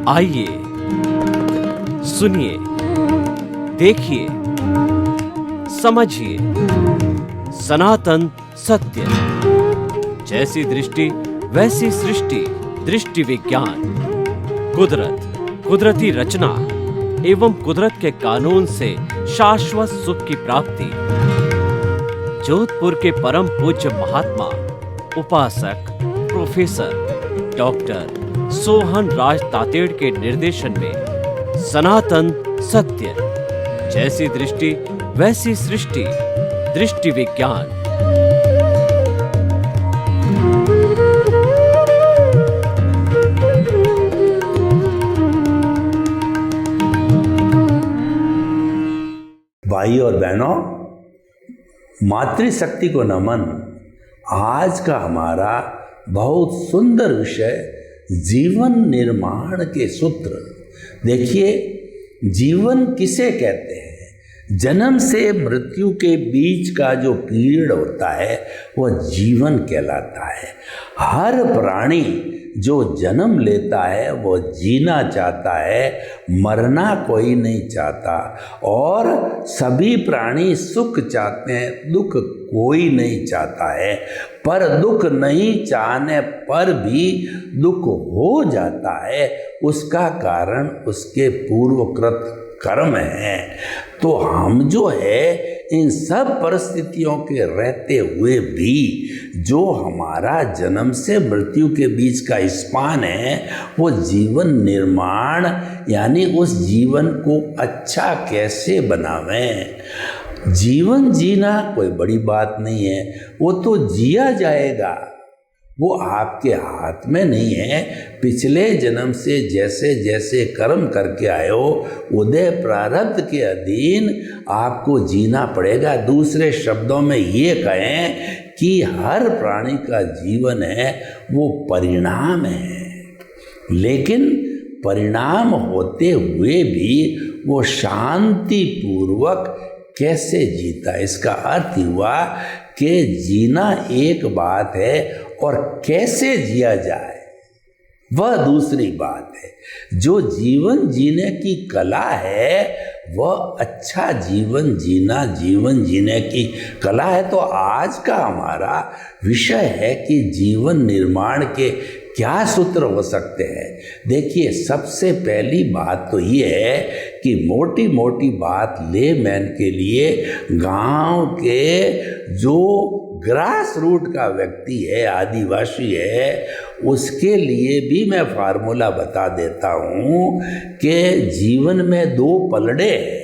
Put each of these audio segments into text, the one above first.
आइए सुनिए, देखिए, समझिए सनातन सत्य। जैसी दृष्टि वैसी सृष्टि, दृष्टि विज्ञान। कुदरत, कुदरती रचना एवं कुदरत के कानून से शाश्वत सुख की प्राप्ति। जोधपुर के परम पूज्य महात्मा उपासक प्रोफेसर डॉक्टर सोहन राज तातेड़ के निर्देशन में सनातन सत्य। जैसी दृष्टि वैसी सृष्टि, दृष्टि विज्ञान। भाई और बहनों, मातृशक्ति को नमन। आज का हमारा बहुत सुंदर विषय जीवन निर्माण के सूत्र। देखिए, जीवन किसे कहते हैं? जन्म से मृत्यु के बीच का जो पीरियड होता है वह जीवन कहलाता है। हर प्राणी जो जन्म लेता है वो जीना चाहता है, मरना कोई नहीं चाहता। और सभी प्राणी सुख चाहते हैं, दुख कोई नहीं चाहता है। पर दुख नहीं चाहने पर भी दुख हो जाता है, उसका कारण उसके पूर्वकृत कर्म है। तो हम जो है इन सब परिस्थितियों के रहते हुए भी जो हमारा जन्म से मृत्यु के बीच का स्पान है वो जीवन निर्माण, यानी उस जीवन को अच्छा कैसे बनावें। जीवन जीना कोई बड़ी बात नहीं है, वो तो जिया जाएगा, वो आपके हाथ में नहीं है। पिछले जन्म से जैसे जैसे कर्म करके आए हो, उदय प्रारब्ध के अधीन आपको जीना पड़ेगा। दूसरे शब्दों में ये कहें कि हर प्राणी का जीवन है वो परिणाम है, लेकिन परिणाम होते हुए भी वो शांति पूर्वक कैसे जीता। इसका अर्थ हुआ कि जीना एक बात है और कैसे जिया जाए वह दूसरी बात है। जो जीवन जीने की कला है वह अच्छा जीवन जीना, जीवन जीने की कला है। तो आज का हमारा विषय है कि जीवन निर्माण के क्या सूत्र हो सकते हैं। देखिए, सबसे पहली बात तो ये है कि मोटी मोटी बात लेमैन के लिए, गांव के जो ग्रास रूट का व्यक्ति है, आदिवासी है, उसके लिए भी मैं फार्मूला बता देता हूँ कि जीवन में दो पलड़े हैं।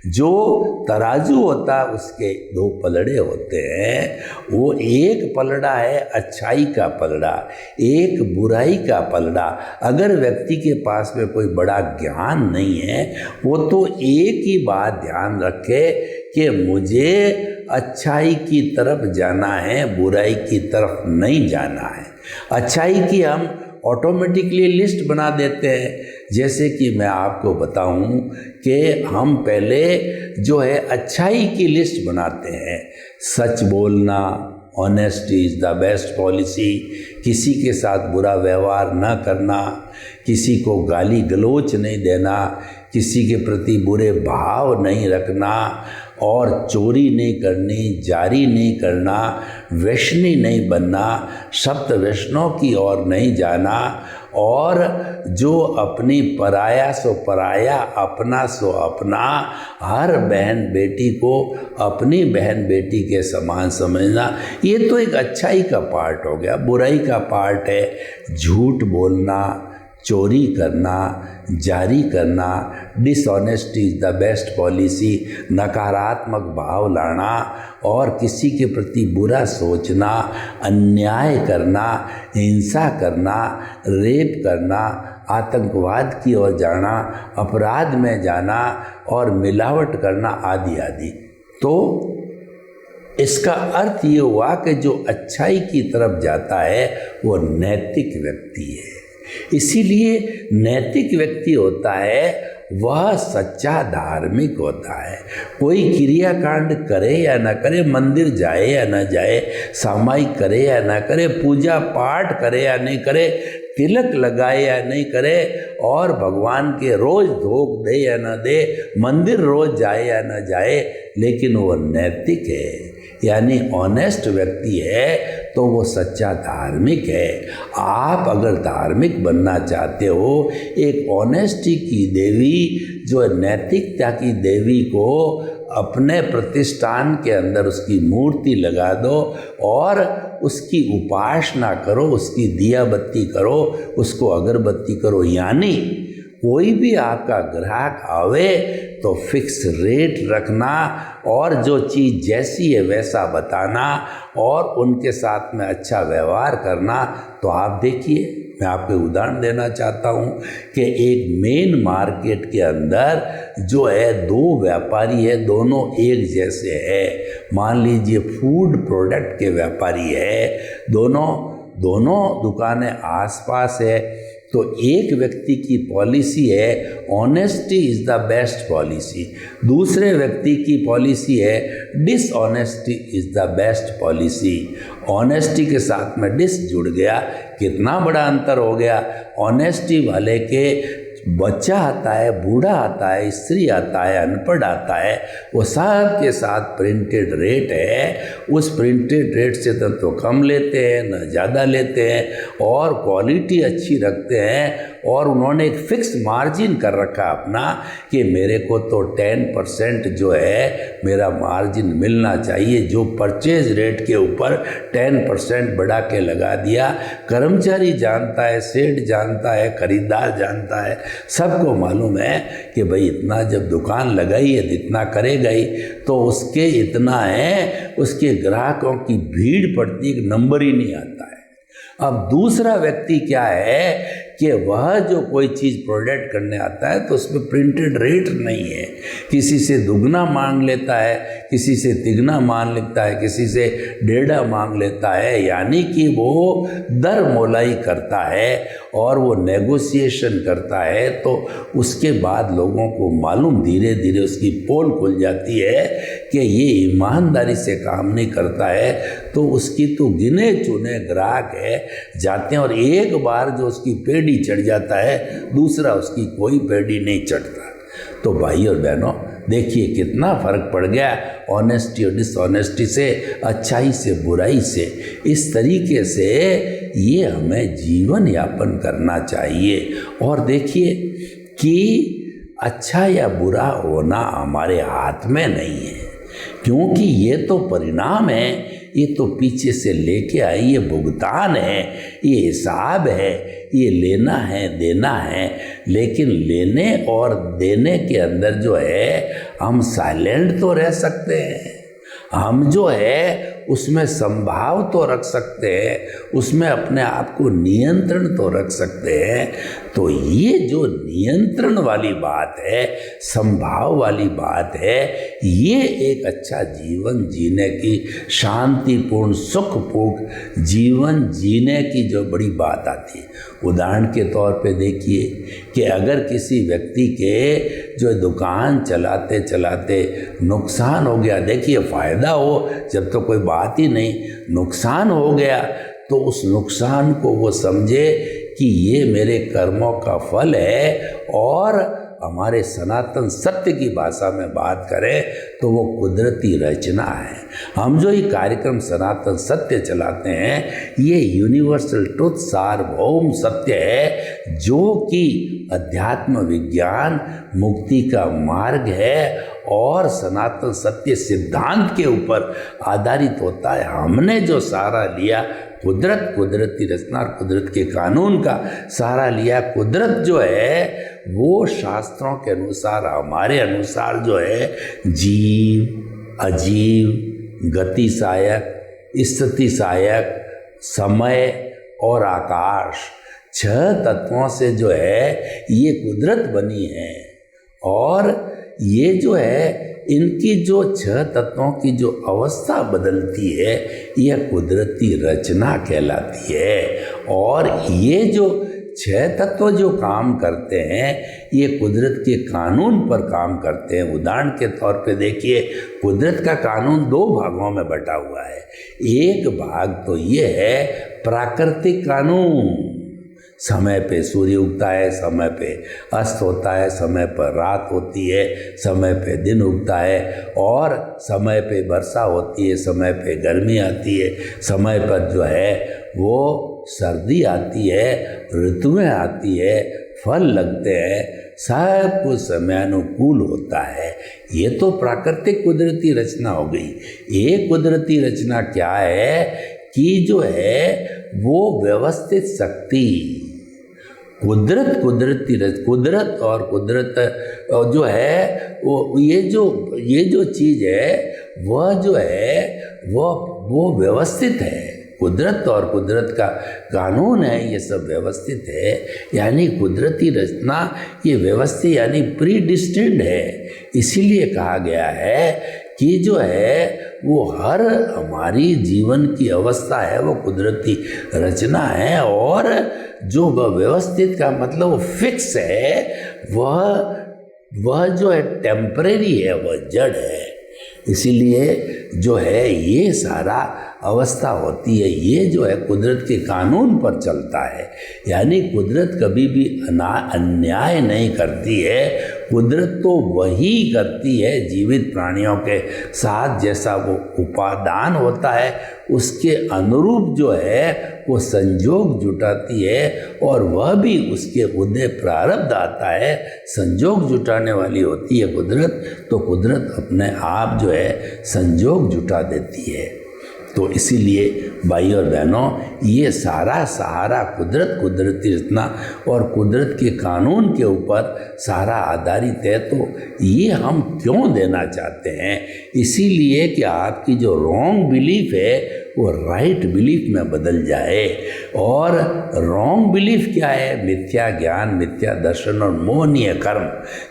जो तराजू होता है उसके दो पलड़े होते हैं। वो एक पलड़ा है अच्छाई का पलड़ा, एक बुराई का पलड़ा। अगर व्यक्ति के पास में कोई बड़ा ज्ञान नहीं है, वो तो एक ही बात ध्यान रखे कि मुझे अच्छाई की तरफ जाना है, बुराई की तरफ नहीं जाना है। अच्छाई की हम ऑटोमेटिकली लिस्ट बना देते हैं। जैसे कि मैं आपको बताऊं कि हम पहले जो है अच्छाई की लिस्ट बनाते हैं। सच बोलना, honesty is the best policy, किसी के साथ बुरा व्यवहार न करना, किसी को गाली गलौच नहीं देना, किसी के प्रति बुरे भाव नहीं रखना, और चोरी नहीं करनी, जारी नहीं करना, वैष्णी नहीं बनना, सप्त वैष्णव की ओर नहीं जाना, और जो अपनी पराया सो पराया, अपना सो अपना, हर बहन बेटी को अपनी बहन बेटी के समान समझना। ये तो एक अच्छाई का पार्ट हो गया। बुराई का पार्ट है झूठ बोलना, चोरी करना, जारी करना, dishonesty is the best policy, नकारात्मक भाव लाना, और किसी के प्रति बुरा सोचना, अन्याय करना, हिंसा करना, रेप करना, आतंकवाद की ओर जाना, अपराध में जाना और मिलावट करना, आदि आदि। तो इसका अर्थ ये हुआ कि जो अच्छाई की तरफ जाता है वो नैतिक व्यक्ति है। इसीलिए नैतिक व्यक्ति होता है वह सच्चा धार्मिक होता है। कोई क्रियाकांड करे या न करे, मंदिर जाए या न जाए, सामायिक करे या न करे, पूजा पाठ करे या नहीं करे, तिलक लगाए या नहीं करे, और भगवान के रोज धोख दे या न दे, मंदिर रोज जाए या न जाए, लेकिन वो नैतिक है, यानी ऑनेस्ट व्यक्ति है, तो वो सच्चा धार्मिक है। आप अगर धार्मिक बनना चाहते हो, एक ऑनेस्टी की देवी जो नैतिकता की देवी को अपने प्रतिष्ठान के अंदर उसकी मूर्ति लगा दो और उसकी उपासना करो, उसकी दिया बत्ती करो, उसको अगरबत्ती करो। यानी कोई भी आपका ग्राहक आवे तो फिक्स रेट रखना और जो चीज़ जैसी है वैसा बताना और उनके साथ में अच्छा व्यवहार करना। तो आप देखिए, मैं आपको उदाहरण देना चाहता हूँ कि एक मेन मार्केट के अंदर जो है दो व्यापारी है, दोनों एक जैसे है। मान लीजिए फूड प्रोडक्ट के व्यापारी है, दोनों दुकानें आसपास है, तो एक व्यक्ति की पॉलिसी है honesty is the best policy, दूसरे व्यक्ति की पॉलिसी है dishonesty is the best policy. Honesty के साथ में डिस जुड़ गया, कितना बड़ा अंतर हो गया। ऑनेस्टी वाले के बच्चा आता है, बूढ़ा आता है, स्त्री आता है, अनपढ़ आता है, वो सब के साथ प्रिंटेड रेट है। उस प्रिंटेड रेट से तो कम लेते हैं न ज़्यादा लेते हैं, और क्वालिटी अच्छी रखते हैं, और उन्होंने एक फिक्स मार्जिन कर रखा अपना कि मेरे को तो 10% जो है मेरा मार्जिन मिलना चाहिए। जो परचेज रेट के ऊपर 10% बढ़ा के लगा दिया। कर्मचारी जानता है, सेठ जानता है, खरीदार जानता है, सबको मालूम है कि भाई इतना जब दुकान लगाई है इतना करेगा ही, तो उसके इतना है, उसके ग्राहकों की भीड़ पड़ती है, नंबर ही नहीं आता है। अब दूसरा व्यक्ति क्या है कि वह जो कोई चीज़ प्रोडक्ट करने आता है तो उसमें प्रिंटेड रेट नहीं है, किसी से दुगना मांग लेता है, किसी से तिगना मांग लेता है, किसी से डेढ़ा मांग लेता है। यानी कि वो दर मोलाई करता है और वो नेगोशिएशन करता है। तो उसके बाद लोगों को मालूम, धीरे धीरे उसकी पोल खुल जाती है कि ये ईमानदारी से काम नहीं करता है। तो उसकी तो गिने चुने ग्राहक है जाते हैं, और एक बार जो उसकी पेड़ी चढ़ जाता है, दूसरा उसकी कोई पेड़ी नहीं चढ़ता। तो भाई और बहनों, देखिए कितना फ़र्क पड़ गया ऑनेस्टी और डिसऑनेस्टी से, अच्छाई से बुराई से। इस तरीके से ये हमें जीवन यापन करना चाहिए। और देखिए कि अच्छा या बुरा होना हमारे हाथ में नहीं है, क्योंकि ये तो परिणाम है, ये तो पीछे से लेके आई, ये भुगतान है, ये हिसाब है, ये लेना है देना है। लेकिन लेने और देने के अंदर जो है हम साइलेंट तो रह सकते हैं, हम जो है उसमें संभाव तो रख सकते हैं, उसमें अपने आप को नियंत्रण तो रख सकते हैं। तो ये जो नियंत्रण वाली बात है, संभाव वाली बात है, ये एक अच्छा जीवन जीने की, शांतिपूर्ण सुखपूर्ण जीवन जीने की जो बड़ी बात आती है। उदाहरण के तौर पे देखिए कि अगर किसी व्यक्ति के जो दुकान चलाते चलाते नुकसान हो गया, देखिए फ़ायदा हो जब तो कोई बात ही नहीं, नुकसान हो गया तो उस नुकसान को वो समझे कि ये मेरे कर्मों का फल है। और हमारे सनातन सत्य की भाषा में बात करें तो वो कुदरती रचना है। हम जो ये कार्यक्रम सनातन सत्य चलाते हैं, ये यूनिवर्सल ट्रुथ, सार्वभौम सत्य है, जो कि अध्यात्म विज्ञान मुक्ति का मार्ग है और सनातन सत्य सिद्धांत के ऊपर आधारित होता है। हमने जो सहारा लिया कुदरत, कुदरती रचना और कुदरत के कानून का सहारा लिया। कुदरत जो है वो शास्त्रों के अनुसार, हमारे अनुसार जो है जीव, अजीव, गति सहायक, स्थिति सहायक, समय और आकाश, 6 तत्वों से जो है ये कुदरत बनी है। और ये जो है इनकी जो 6 तत्वों की जो अवस्था बदलती है, यह कुदरती रचना कहलाती है। और ये जो छह तत्व जो काम करते हैं ये कुदरत के कानून पर काम करते हैं। उदाहरण के तौर पे देखिए, कुदरत का कानून दो भागों में बटा हुआ है। एक भाग तो ये है प्राकृतिक कानून, समय पे सूर्य उगता है, समय पे अस्त होता है, समय पर रात होती है, समय पे दिन उगता है, और समय पे वर्षा होती है, समय पे गर्मी आती है, समय पर जो है वो सर्दी आती है, ऋतुएं आती है, फल लगते हैं, सब कुछ समयानुकूल होता है। ये तो प्राकृतिक कुदरती रचना हो गई। एक कुदरती रचना क्या है कि जो है वो व्यवस्थित शक्ति, कुदरत कुदरत और कुदरत जो है वो ये जो चीज़ है वह जो है वो व्यवस्थित है। कुदरत और कुदरत का कानून है, ये सब व्यवस्थित है। यानी कुदरती रचना ये व्यवस्थित यानी प्री डिस्टिन्ड है। इसीलिए कहा गया है कि जो है वो हर हमारी जीवन की अवस्था है वो कुदरती रचना है, और जो वह व्यवस्थित का मतलब वो फिक्स है, वह जो है टेम्परेरी है, वह जड़ है। इसीलिए जो है ये सारा अवस्था होती है, ये जो है कुदरत के कानून पर चलता है। यानी कुदरत कभी भी अन्याय नहीं करती है। कुदरत तो वही करती है जीवित प्राणियों के साथ, जैसा वो उपादान होता है उसके अनुरूप जो है वो संजोग जुटाती है, और वह भी उसके उदय प्रारब्ध आता है, संजोग जुटाने वाली होती है कुदरत। तो कुदरत अपने आप जो है संजोग जुटा देती है। तो इसीलिए भाई और बहनों, ये सारा सहारा कुदरती रचना और कुदरत के कानून के ऊपर सारा आधारित है। तो ये हम क्यों देना चाहते हैं? इसीलिए कि आपकी जो रॉन्ग बिलीफ है वो राइट बिलीफ में बदल जाए। और रॉन्ग बिलीफ क्या है? मिथ्या ज्ञान, मिथ्या दर्शन और मोहनीय कर्म,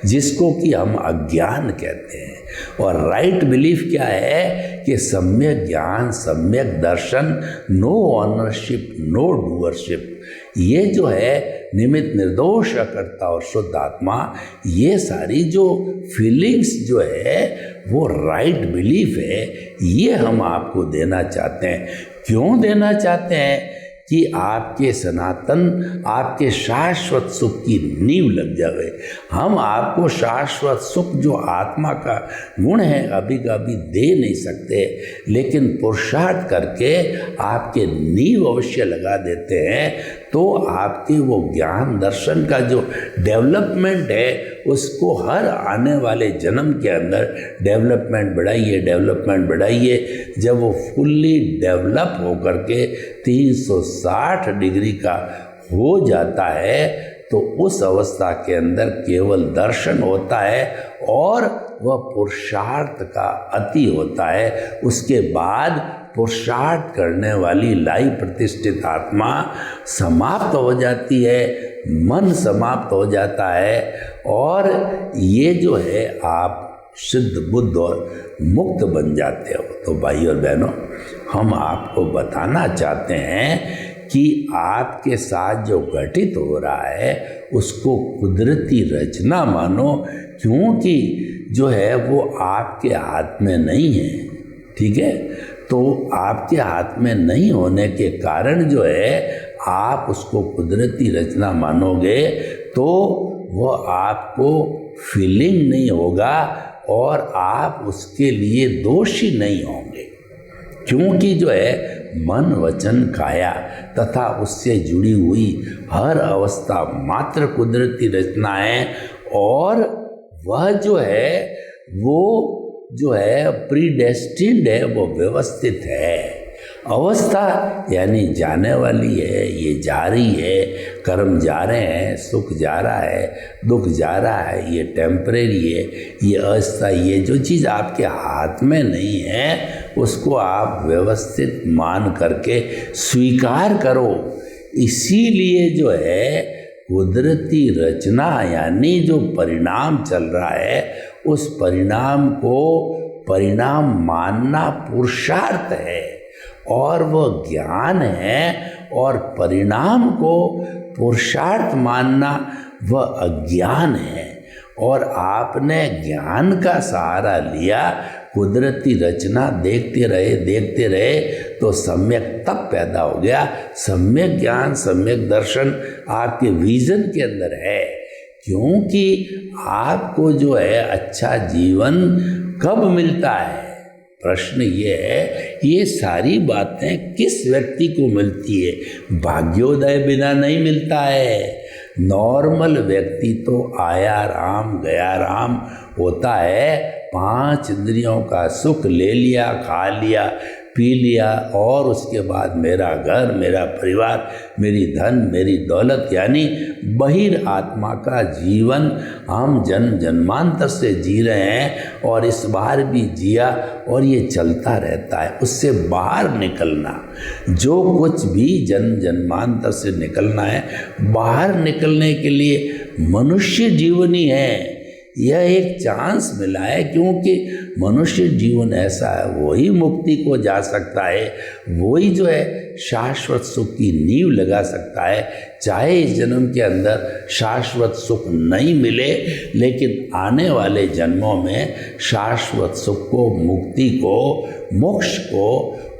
जिसको कि हम अज्ञान कहते हैं। और राइट बिलीफ क्या है कि सम्यक ज्ञान, सम्यक दर्शन, नो ऑनरशिप, नो डूअरशिप, ये जो है निमित्त निर्दोष अकर्ता और शुद्ध आत्मा, ये सारी जो फीलिंग्स जो है वो राइट बिलीफ है। ये हम आपको देना चाहते हैं। क्यों देना चाहते हैं? कि आपके सनातन, आपके शाश्वत सुख की नींव लग जावे। हम आपको शाश्वत सुख जो आत्मा का गुण है अभी का अभी दे नहीं सकते, लेकिन पुरुषार्थ करके आपके नींव अवश्य लगा देते हैं। तो आपके वो ज्ञान दर्शन का जो डेवलपमेंट है उसको हर आने वाले जन्म के अंदर डेवलपमेंट बढ़ाइए। जब वो फुल्ली डेवलप होकर के 360 डिग्री का हो जाता है तो उस अवस्था के अंदर केवल दर्शन होता है और वह पुरुषार्थ का अति होता है। उसके बाद पुरुषार्थ करने वाली लाई प्रतिष्ठित आत्मा समाप्त हो जाती है, मन समाप्त हो जाता है, और ये जो है आप सिद्ध बुद्ध और मुक्त बन जाते हो। तो भाई और बहनों, हम आपको बताना चाहते हैं कि आपके साथ जो घटित हो रहा है उसको कुदरती रचना मानो, क्योंकि जो है वो आपके हाथ में नहीं है। ठीक है? तो आपके हाथ में नहीं होने के कारण जो है आप उसको कुदरती रचना मानोगे तो वो आपको फीलिंग नहीं होगा और आप उसके लिए दोषी नहीं होंगे, क्योंकि जो है मन, वचन, काया तथा उससे जुड़ी हुई हर अवस्था मात्र कुदरती रचना है, और वह जो है प्रीडेस्टिन्ड है, वो व्यवस्थित है। अवस्था यानी जाने वाली है, ये जारी है, कर्म जा रहे हैं, सुख जा रहा है, दुख जा रहा है, ये टेम्परेरी है, ये अस्थायी, ये जो चीज़ आपके हाथ में नहीं है उसको आप व्यवस्थित मान करके स्वीकार करो। इसीलिए जो है कुदरती रचना यानी जो परिणाम चल रहा है उस परिणाम को परिणाम मानना पुरुषार्थ है, और वह ज्ञान है और परिणाम को पुरुषार्थ मानना वह अज्ञान है। और आपने ज्ञान का सहारा लिया, कुदरती रचना देखते रहे तो सम्यक तप पैदा हो गया। सम्यक ज्ञान, सम्यक दर्शन आपके विजन के अंदर है, क्योंकि आपको जो है अच्छा जीवन कब मिलता है। प्रश्न ये है, ये सारी बातें किस व्यक्ति को मिलती है? भाग्योदय बिना नहीं मिलता है। नॉर्मल व्यक्ति तो आया राम गया राम होता है, 5 इंद्रियों का सुख ले लिया, खा लिया, पी लिया, और उसके बाद मेरा घर, मेरा परिवार, मेरी धन, मेरी दौलत, यानी बहिर आत्मा का जीवन हम जन्म जन्मांतर से जी रहे हैं और इस बार भी जिया और ये चलता रहता है। उससे बाहर निकलना, जो कुछ भी जन्म जन्मांतर से निकलना है, बाहर निकलने के लिए मनुष्य जीवन ही है। यह एक चांस मिला है, क्योंकि मनुष्य जीवन ऐसा है, वही मुक्ति को जा सकता है, वही जो है शाश्वत सुख की नींव लगा सकता है। चाहे इस जन्म के अंदर शाश्वत सुख नहीं मिले, लेकिन आने वाले जन्मों में शाश्वत सुख को, मुक्ति को, मोक्ष को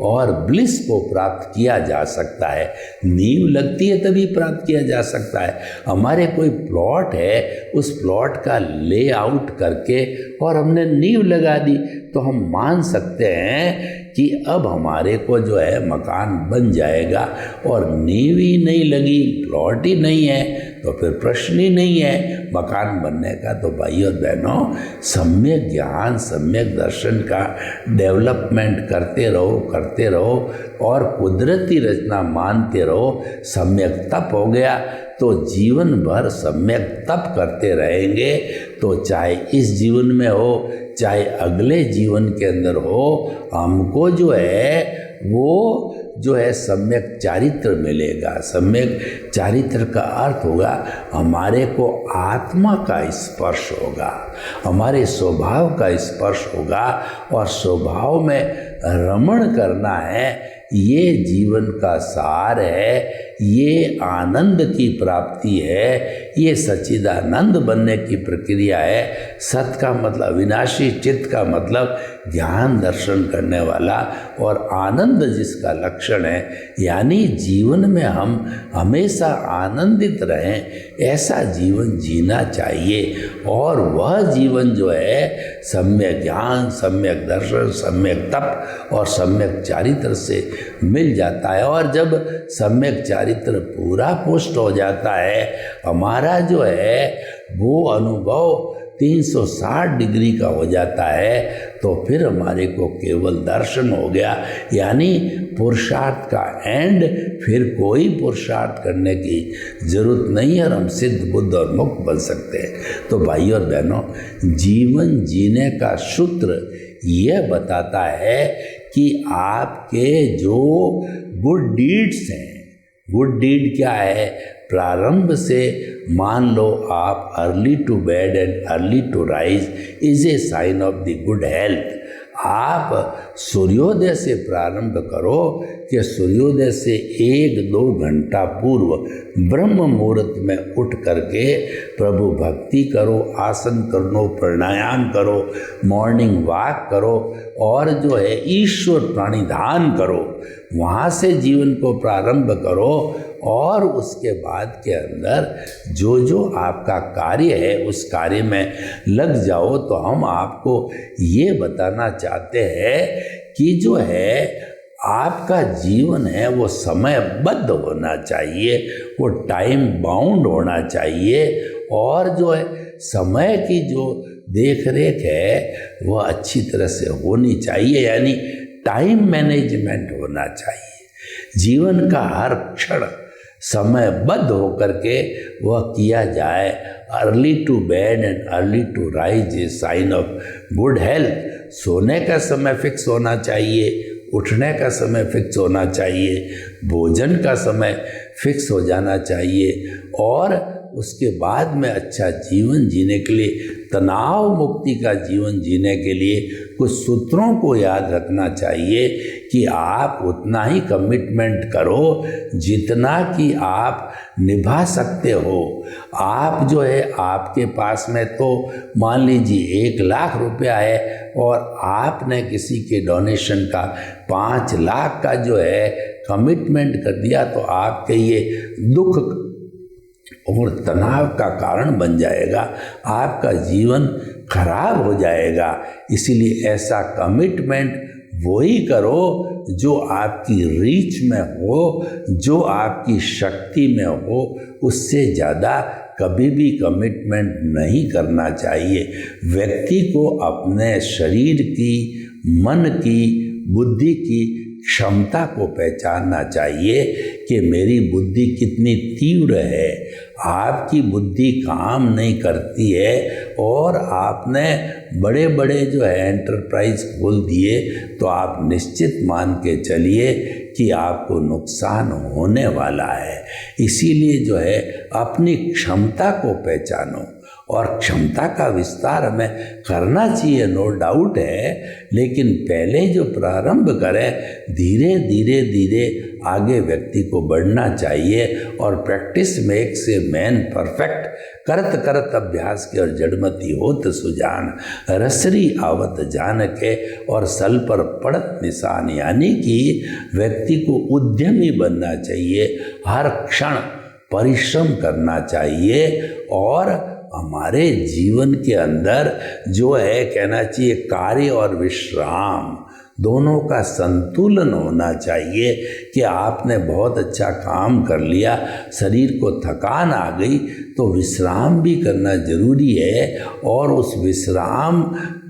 और ब्लिस को प्राप्त किया जा सकता है। नींव लगती है तभी प्राप्त किया जा सकता है। हमारे कोई प्लॉट है, उस प्लॉट का लेआउट करके और हमने नींव लगा दी, तो हम मान सकते हैं कि अब हमारे को जो है मकान बन जाएगा। और नींव ही नहीं लगी, प्लॉट ही नहीं है, तो फिर प्रश्न ही नहीं है मकान बनने का। तो भाई और बहनों, सम्यक ज्ञान, सम्यक दर्शन का डेवलपमेंट करते रहो और कुदरती रचना मानते रहो। सम्यक तप हो गया तो जीवन भर सम्यक तप करते रहेंगे, तो चाहे इस जीवन में हो, चाहे अगले जीवन के अंदर हो, हमको जो है वो जो है सम्यक चारित्र मिलेगा। सम्यक चारित्र का अर्थ होगा हमारे को आत्मा का स्पर्श होगा, हमारे स्वभाव का स्पर्श होगा, और स्वभाव में रमण करना है। ये जीवन का सार है, ये आनंद की प्राप्ति है, ये सच्चिदानंद बनने की प्रक्रिया है। सत का मतलब अविनाशी, चित्त का मतलब ज्ञान दर्शन करने वाला, और आनंद जिसका लक्षण है, यानी जीवन में हम हमेशा आनंदित रहें, ऐसा जीवन जीना चाहिए। और वह जीवन जो है सम्यक ज्ञान, सम्यक दर्शन, सम्यक तप और सम्यक चारित्र से मिल जाता है। और जब सम्यक चारित्र पूरा पुष्ट हो जाता है, हमारा जो है वो अनुभव 360 डिग्री का हो जाता है, तो फिर हमारे को केवल दर्शन हो गया, यानी पुरुषार्थ का एंड। फिर कोई पुरुषार्थ करने की जरूरत नहीं है और हम सिद्ध, बुद्ध और मुक्त बन सकते हैं। तो भाई और बहनों, जीवन जीने का सूत्र यह बताता है कि आपके जो गुड डीड्स हैं, गुड डीड क्या है? प्रारंभ से मान लो आप early to bed and early to rise is a sign of the good health. आप सूर्योदय से प्रारंभ करो कि सूर्योदय से 1-2 घंटा पूर्व ब्रह्म मुहूर्त में उठ करके प्रभु भक्ति करो, आसन करो, प्राणायाम करो, मॉर्निंग वॉक करो, और जो है ईश्वर प्राणिधान करो। वहाँ से जीवन को प्रारंभ करो, और उसके बाद के अंदर जो जो आपका कार्य है उस कार्य में लग जाओ। तो हम आपको ये बताना चाहते हैं कि जो है आपका जीवन है वो समयबद्ध होना चाहिए, वो टाइम बाउंड होना चाहिए, और जो है समय की जो देख रेख है वो अच्छी तरह से होनी चाहिए, यानी टाइम मैनेजमेंट होना चाहिए। जीवन का हर क्षण समयबद्ध होकर के वह किया जाए। Early to bed and early to rise is sign of good health. सोने का समय फिक्स होना चाहिए, उठने का समय फिक्स होना चाहिए, भोजन का समय फिक्स हो जाना चाहिए, और उसके बाद में अच्छा जीवन जीने के लिए तनाव मुक्ति का जीवन जीने के लिए कुछ सूत्रों को याद रखना चाहिए कि आप उतना ही कमिटमेंट करो जितना कि आप निभा सकते हो। आप जो है, आपके पास में तो मान लीजिए 1,00,000 रुपया है और आपने किसी के डोनेशन का 5 लाख का जो है कमिटमेंट कर दिया, तो आपके ये दुख और तनाव का कारण बन जाएगा, आपका जीवन खराब हो जाएगा। इसीलिए ऐसा कमिटमेंट वही करो जो आपकी रीच में हो, जो आपकी शक्ति में हो। उससे ज़्यादा कभी भी कमिटमेंट नहीं करना चाहिए। व्यक्ति को अपने शरीर की, मन की, बुद्धि की क्षमता को पहचानना चाहिए कि मेरी बुद्धि कितनी तीव्र है। आपकी बुद्धि काम नहीं करती है और आपने बड़े बड़े जो है एंटरप्राइज खोल दिए, तो आप निश्चित मान के चलिए कि आपको नुकसान होने वाला है। इसीलिए जो है अपनी क्षमता को पहचानो और क्षमता का विस्तार हमें करना चाहिए, नो डाउट है, लेकिन पहले जो प्रारंभ करें, धीरे धीरे धीरे आगे व्यक्ति को बढ़ना चाहिए। और practice makes a man perfect, करत करत अभ्यास के और जड़मती होत सुजान, रसरी आवत जान के और सल पर पड़त निशान। यानी कि व्यक्ति को उद्यमी बनना चाहिए, हर क्षण परिश्रम करना चाहिए और हमारे जीवन के अंदर जो है कहना चाहिए कार्य और विश्राम दोनों का संतुलन होना चाहिए। कि आपने बहुत अच्छा काम कर लिया, शरीर को थकान आ गई, तो विश्राम भी करना जरूरी है। और उस विश्राम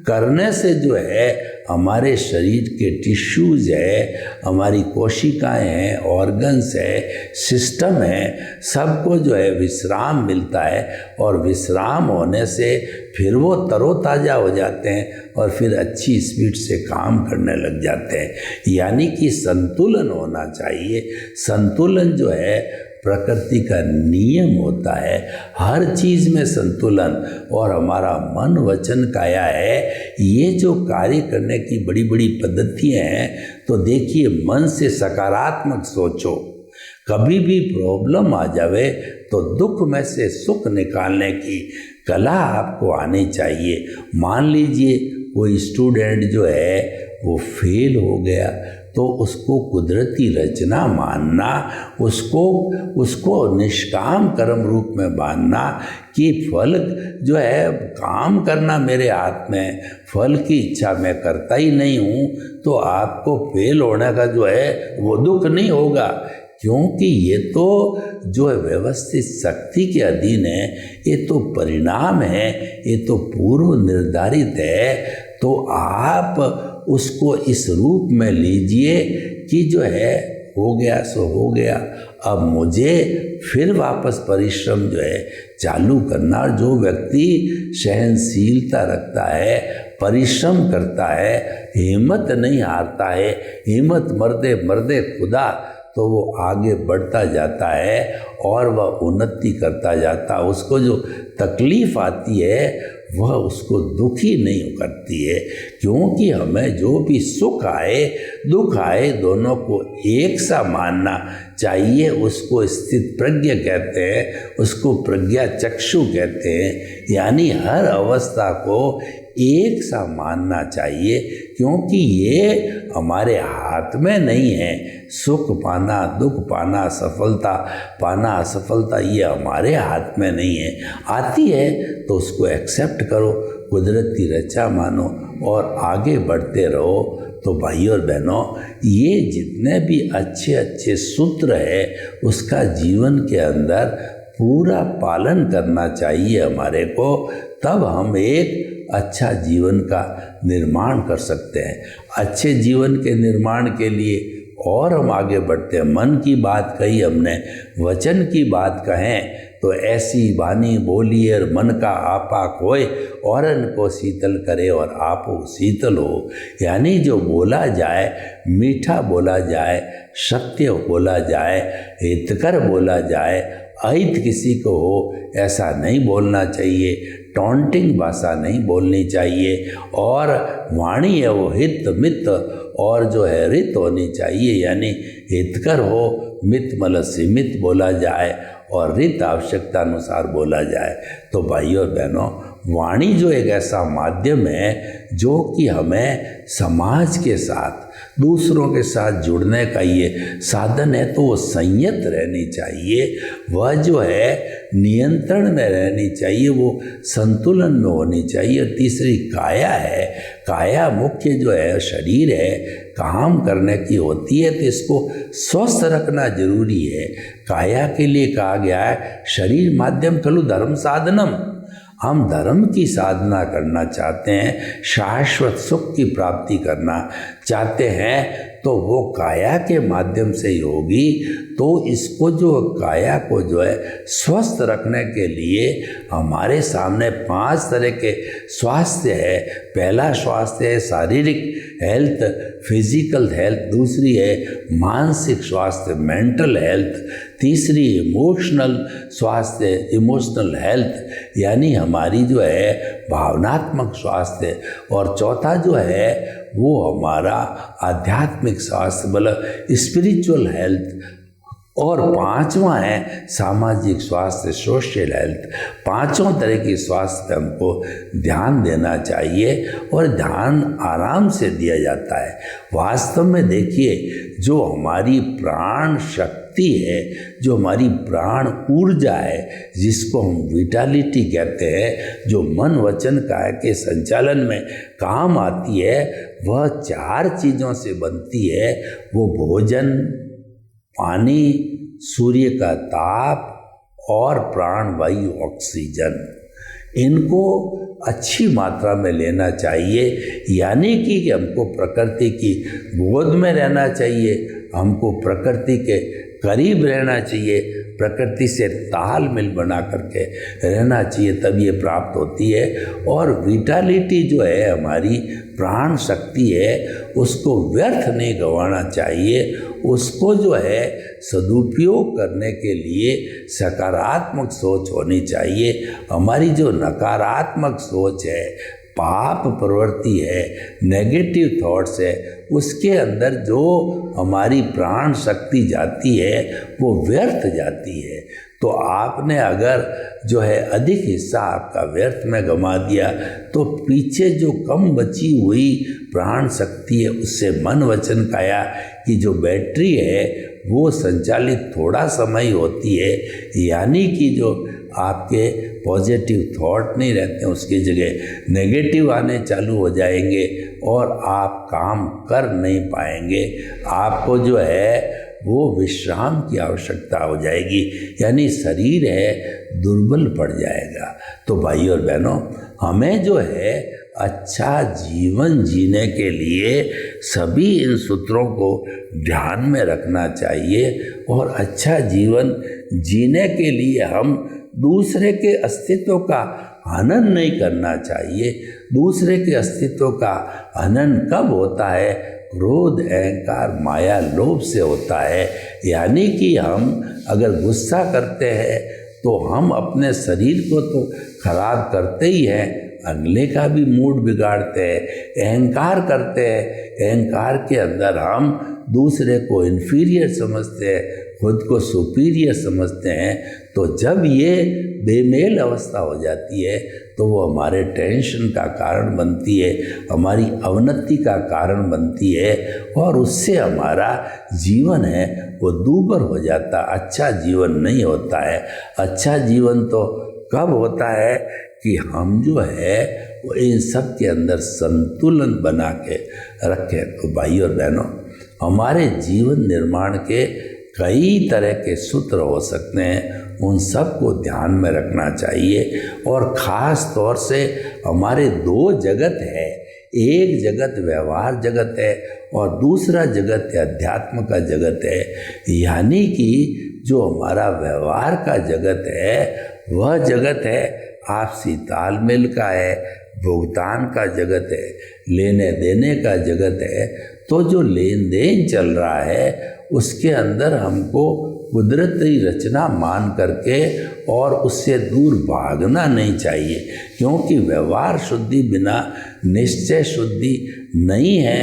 करने से जो है हमारे शरीर के टिश्यूज़ है, हमारी कोशिकाएं हैं, ऑर्गन्स है, सिस्टम है, सबको जो है विश्राम मिलता है। और विश्राम होने से फिर वो तरोताज़ा हो जाते हैं और फिर अच्छी स्पीड से काम करने लग जाते हैं। यानी कि संतुलन होना चाहिए। संतुलन जो है प्रकृति का नियम होता है, हर चीज़ में संतुलन। और हमारा मन वचन काया है, ये जो कार्य करने की बड़ी बड़ी पद्धतियाँ हैं, तो देखिए मन से सकारात्मक सोचो। कभी भी प्रॉब्लम आ जावे तो दुख में से सुख निकालने की कला आपको आनी चाहिए। मान लीजिए कोई स्टूडेंट जो है वो फेल हो गया, तो उसको कुदरती रचना मानना, उसको निष्काम कर्म रूप में मानना कि फल जो है काम करना मेरे हाथ में, फल की इच्छा मैं करता ही नहीं हूँ, तो आपको फेल होने का जो है वो दुख नहीं होगा। क्योंकि ये तो जो है व्यवस्थित शक्ति के अधीन है, ये तो परिणाम है, ये तो पूर्व निर्धारित है। तो आप उसको इस रूप में लीजिए कि जो है हो गया सो हो गया, अब मुझे फिर वापस परिश्रम जो है चालू करना। और जो व्यक्ति सहनशीलता रखता है, परिश्रम करता है, हिम्मत नहीं हारता है, हिम्मत मर्दे मर्दे खुदा, तो वो आगे बढ़ता जाता है और वह उन्नति करता जाता है। उसको जो तकलीफ आती है वह उसको दुखी नहीं करती है। क्योंकि हमें जो भी सुख आए दुख आए दोनों को एक सा मानना चाहिए। उसको स्थित प्रज्ञ कहते हैं, उसको प्रज्ञा चक्षु कहते हैं। यानी हर अवस्था को एक सा मानना चाहिए, क्योंकि ये हमारे हाथ में नहीं है। सुख पाना, दुख पाना, सफलता पाना, असफलता, ये हमारे हाथ में नहीं है। आती है तो उसको एक्सेप्ट करो, कुदरती रचा मानो और आगे बढ़ते रहो। तो भाइयों और बहनों, ये जितने भी अच्छे अच्छे सूत्र है उसका जीवन के अंदर पूरा पालन करना चाहिए हमारे को। तब हम एक अच्छा जीवन का निर्माण कर सकते हैं। अच्छे जीवन के निर्माण के लिए और हम आगे बढ़ते हैं। मन की बात कही हमने, वचन की बात कहें तो ऐसी वाणी बोलिए और मन का आपा खोए, औरन को शीतल करे और आप शीतल हो। यानी जो बोला जाए, मीठा बोला जाए, सत्य बोला जाए, हितकर बोला जाए, अहित किसी को हो ऐसा नहीं बोलना चाहिए, टॉन्टिंग भाषा नहीं बोलनी चाहिए। और वाणी है वो हित मित और जो है रित होनी चाहिए, यानी हितकर हो, मित मतलब सीमित बोला जाए और रित आवश्यकता अनुसार बोला जाए। तो भाइयों और बहनों, वाणी जो एक ऐसा माध्यम है जो कि हमें समाज के साथ, दूसरों के साथ जुड़ने का ये साधन है, तो वो संयत रहनी चाहिए, वह जो है नियंत्रण में रहनी चाहिए, वो संतुलन में होनी चाहिए। और तीसरी काया है, काया मुख्य जो है शरीर है, काम करने की होती है, तो इसको स्वस्थ रखना जरूरी है। काया के लिए कहा गया है शरीर माध्यम खलु धर्म साधनम। हम धर्म की साधना करना चाहते हैं, शाश्वत सुख की प्राप्ति करना चाहते हैं, तो वो काया के माध्यम से ही होगी। तो इसको जो काया को जो है स्वस्थ रखने के लिए हमारे सामने 5 तरह के स्वास्थ्य है। पहला स्वास्थ्य है शारीरिक हेल्थ, फिजिकल हेल्थ। दूसरी है मानसिक स्वास्थ्य, मेंटल हेल्थ। तीसरी इमोशनल स्वास्थ्य, इमोशनल हेल्थ, यानी हमारी जो है भावनात्मक स्वास्थ्य। और चौथा जो है वो हमारा आध्यात्मिक स्वास्थ्य, मतलब स्पिरिचुअल हेल्थ। और 5वां है सामाजिक स्वास्थ्य, सोशल हेल्थ। 5 तरह की स्वास्थ्य पे हमको ध्यान देना चाहिए और ध्यान आराम से दिया जाता है। वास्तव में देखिए, जो हमारी प्राण शक्ति है, जो हमारी प्राण ऊर्जा है, जिसको हम विटालिटी कहते हैं, जो मन वचन काया के संचालन में काम आती है, वह 4 चीज़ों से बनती है। वो भोजन, पानी, सूर्य का ताप और प्राणवायु ऑक्सीजन। इनको अच्छी मात्रा में लेना चाहिए, यानी कि हमको प्रकृति की गोद में रहना चाहिए, हमको प्रकृति के करीब रहना चाहिए, प्रकृति से तालमेल बना करके रहना चाहिए, तब ये प्राप्त होती है। और विटालिटी जो है हमारी प्राण शक्ति है, उसको व्यर्थ नहीं गंवाना चाहिए, उसको जो है सदुपयोग करने के लिए सकारात्मक सोच होनी चाहिए। हमारी जो नकारात्मक सोच है, पाप प्रवृत्ति है, नेगेटिव थॉट्स है, उसके अंदर जो हमारी प्राण शक्ति जाती है वो व्यर्थ जाती है। तो आपने अगर जो है अधिक हिस्सा आपका व्यर्थ में गंवा दिया, तो पीछे जो कम बची हुई प्राण शक्ति है, उससे मन वचन काया की जो बैटरी है वो संचालित थोड़ा समय होती है। यानी कि जो आपके पॉजिटिव थॉट नहीं रहते हैं, उसकी जगह नेगेटिव आने चालू हो जाएंगे और आप काम कर नहीं पाएंगे। आपको जो है वो विश्राम की आवश्यकता हो जाएगी, यानी शरीर है दुर्बल पड़ जाएगा। तो भाई और बहनों, हमें जो है अच्छा जीवन जीने के लिए सभी इन सूत्रों को ध्यान में रखना चाहिए। और अच्छा जीवन जीने के लिए हम दूसरे के अस्तित्व का हनन नहीं करना चाहिए। दूसरे के अस्तित्व का हनन कब होता है? क्रोध, अहंकार, माया, लोभ से होता है। यानी कि हम अगर गुस्सा करते हैं तो हम अपने शरीर को तो खराब करते ही हैं, अगले का भी मूड बिगाड़ते हैं। अहंकार करते हैं, अहंकार के अंदर हम दूसरे को इन्फीरियर समझते हैं, खुद को सुपीरियर समझते हैं। तो जब ये बेमेल अवस्था हो जाती है तो वो हमारे टेंशन का कारण बनती है, हमारी अवनति का कारण बनती है, और उससे हमारा जीवन है वो दूभर हो जाता, अच्छा जीवन नहीं होता है। अच्छा जीवन तो कब होता है कि हम जो है वो इन सब के अंदर संतुलन बना के रखें। तो भाई और बहनों, हमारे जीवन निर्माण के कई तरह के सूत्र हो सकते हैं, उन सब को ध्यान में रखना चाहिए। और ख़ास तौर से हमारे 2 जगत है, एक जगत व्यवहार जगत है और दूसरा जगत अध्यात्म का जगत है। यानी कि जो हमारा व्यवहार का जगत है वह जगत है आपसी तालमेल का है, भुगतान का जगत है, लेने देने का जगत है। तो जो लेन देन चल रहा है उसके अंदर हमको कुदरती रचना मान करके और उससे दूर भागना नहीं चाहिए, क्योंकि व्यवहार शुद्धि बिना निश्चय शुद्धि नहीं है,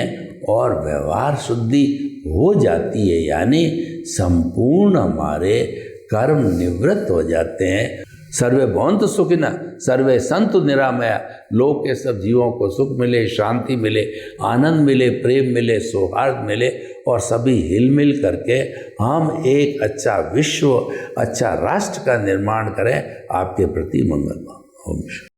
और व्यवहार शुद्धि हो जाती है यानी संपूर्ण हमारे कर्म निवृत्त हो जाते हैं। सर्वे भवन्तु सुखिनः सर्वे सन्तु निरामया। लोक के सब जीवों को सुख मिले, शांति मिले, आनंद मिले, प्रेम मिले, सौहार्द मिले, और सभी हिलमिल करके हम एक अच्छा विश्व, अच्छा राष्ट्र का निर्माण करें। आपके प्रति मंगल। ओम शांति।